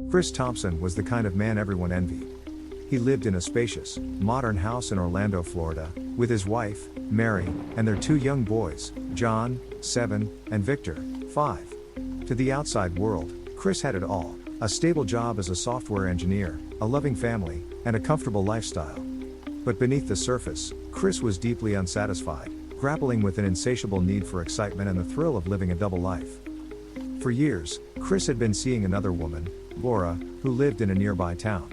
Chris Thompson was the kind of man everyone envied. He lived in a spacious, modern house in Orlando, Florida, with his wife, Mary, and their two young boys, John, 7, and Victor, 5. To the outside world, Chris had it all: a stable job as a software engineer, a loving family, and a comfortable lifestyle. But beneath the surface, Chris was deeply unsatisfied, grappling with an insatiable need for excitement and the thrill of living a double life. For years, Chris had been seeing another woman, Laura, who lived in a nearby town.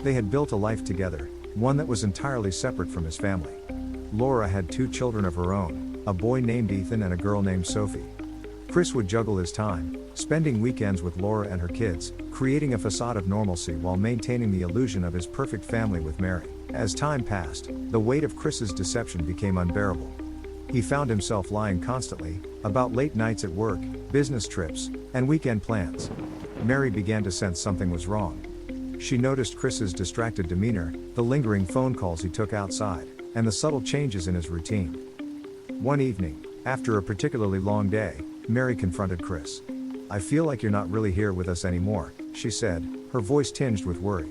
They had built a life together, one that was entirely separate from his family. Laura had 2 children of her own, a boy named Ethan and a girl named Sophie. Chris would juggle his time, spending weekends with Laura and her kids, creating a facade of normalcy while maintaining the illusion of his perfect family with Mary. As time passed, the weight of Chris's deception became unbearable. He found himself lying constantly, about late nights at work, business trips, and weekend plans. Mary began to sense something was wrong. She noticed Chris's distracted demeanor, the lingering phone calls he took outside, and the subtle changes in his routine. One evening, after a particularly long day, Mary confronted Chris. "I feel like you're not really here with us anymore," she said, her voice tinged with worry.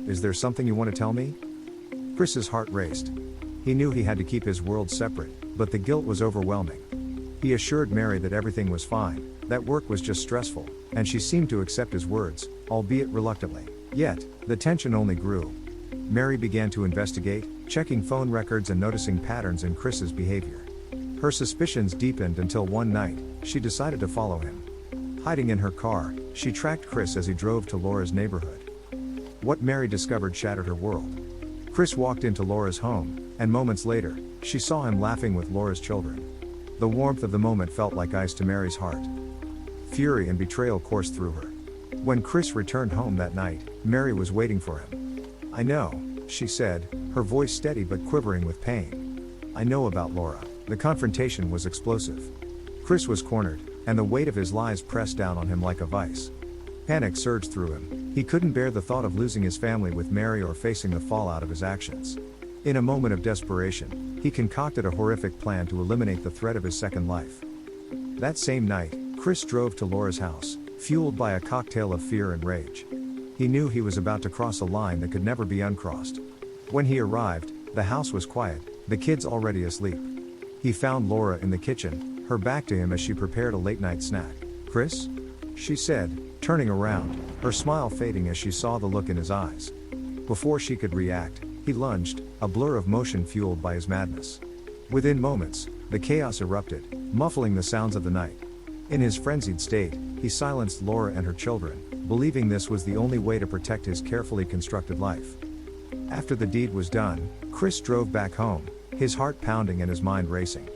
"Is there something you want to tell me?" Chris's heart raced. He knew he had to keep his world separate, but the guilt was overwhelming. He assured Mary that everything was fine, that work was just stressful, and she seemed to accept his words, albeit reluctantly. Yet, the tension only grew. Mary began to investigate, checking phone records and noticing patterns in Chris's behavior. Her suspicions deepened until one night, she decided to follow him. Hiding in her car, she tracked Chris as he drove to Laura's neighborhood. What Mary discovered shattered her world. Chris walked into Laura's home, and moments later, she saw him laughing with Laura's children. The warmth of the moment felt like ice to Mary's heart. Fury and betrayal coursed through her. When Chris returned home that night, Mary was waiting for him. "I know," she said, her voice steady but quivering with pain. "I know about Laura." The confrontation was explosive. Chris was cornered, and the weight of his lies pressed down on him like a vice. Panic surged through him. He couldn't bear the thought of losing his family with Mary or facing the fallout of his actions. In a moment of desperation, he concocted a horrific plan to eliminate the threat of his second life. That same night, Chris drove to Laura's house, fueled by a cocktail of fear and rage. He knew he was about to cross a line that could never be uncrossed. When he arrived, the house was quiet, the kids already asleep. He found Laura in the kitchen, her back to him as she prepared a late-night snack. "Chris?" she said, turning around, her smile fading as she saw the look in his eyes. Before she could react, he lunged, a blur of motion fueled by his madness. Within moments, the chaos erupted, muffling the sounds of the night. In his frenzied state, he silenced Laura and her children, believing this was the only way to protect his carefully constructed life. After the deed was done, Chris drove back home, his heart pounding and his mind racing.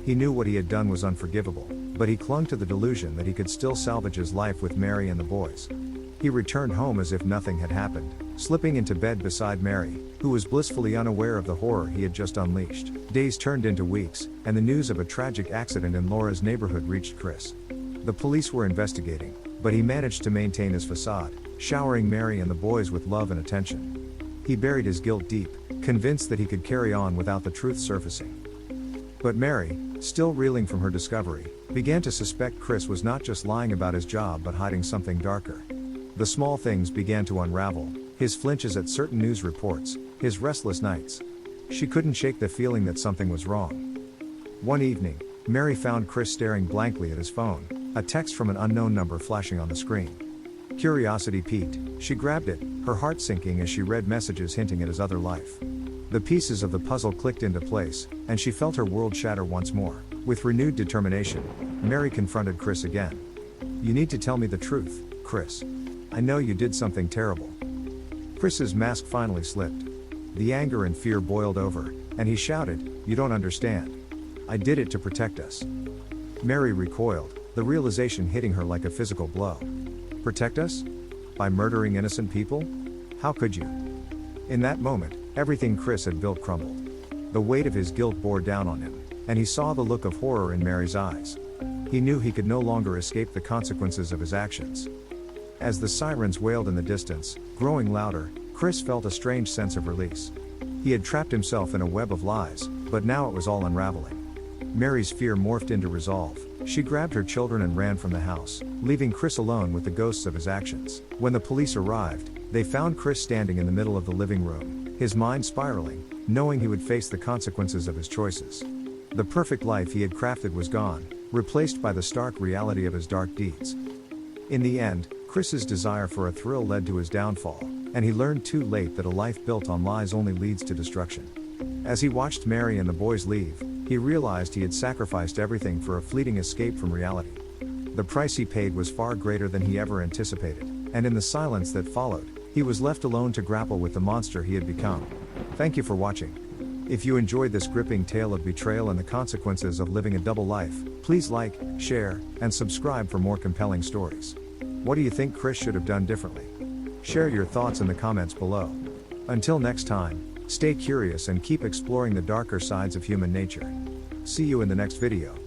He knew what he had done was unforgivable, but he clung to the delusion that he could still salvage his life with Mary and the boys. He returned home as if nothing had happened, slipping into bed beside Mary, who was blissfully unaware of the horror he had just unleashed. Days turned into weeks, and the news of a tragic accident in Laura's neighborhood reached Chris. The police were investigating, but he managed to maintain his facade, showering Mary and the boys with love and attention. He buried his guilt deep, convinced that he could carry on without the truth surfacing. But Mary, still reeling from her discovery, began to suspect Chris was not just lying about his job but hiding something darker. The small things began to unravel, his flinches at certain news reports, his restless nights. She couldn't shake the feeling that something was wrong. One evening, Mary found Chris staring blankly at his phone, a text from an unknown number flashing on the screen. Curiosity piqued, she grabbed it, her heart sinking as she read messages hinting at his other life. The pieces of the puzzle clicked into place, and she felt her world shatter once more. With renewed determination, Mary confronted Chris again. "You need to tell me the truth, Chris. I know you did something terrible." Chris's mask finally slipped. The anger and fear boiled over, and he shouted, "You don't understand. I did it to protect us." Mary recoiled, the realization hitting her like a physical blow. "Protect us? By murdering innocent people? How could you?" In that moment, everything Chris had built crumbled. The weight of his guilt bore down on him, and he saw the look of horror in Mary's eyes. He knew he could no longer escape the consequences of his actions. As the sirens wailed in the distance, growing louder, Chris felt a strange sense of release. He had trapped himself in a web of lies, but now it was all unraveling. Mary's fear morphed into resolve, She grabbed her children and ran from the house, leaving Chris alone with the ghosts of his actions. When the police arrived, they found Chris standing in the middle of the living room, his mind spiraling, knowing he would face the consequences of his choices. The perfect life he had crafted was gone, replaced by the stark reality of his dark deeds. In the end, Chris's desire for a thrill led to his downfall, and he learned too late that a life built on lies only leads to destruction. As he watched Mary and the boys leave, he realized he had sacrificed everything for a fleeting escape from reality. The price he paid was far greater than he ever anticipated, and in the silence that followed, he was left alone to grapple with the monster he had become. Thank you for watching. If you enjoyed this gripping tale of betrayal and the consequences of living a double life, please like, share, and subscribe for more compelling stories. What do you think Chris should have done differently? Share your thoughts in the comments below. Until next time, stay curious and keep exploring the darker sides of human nature. See you in the next video.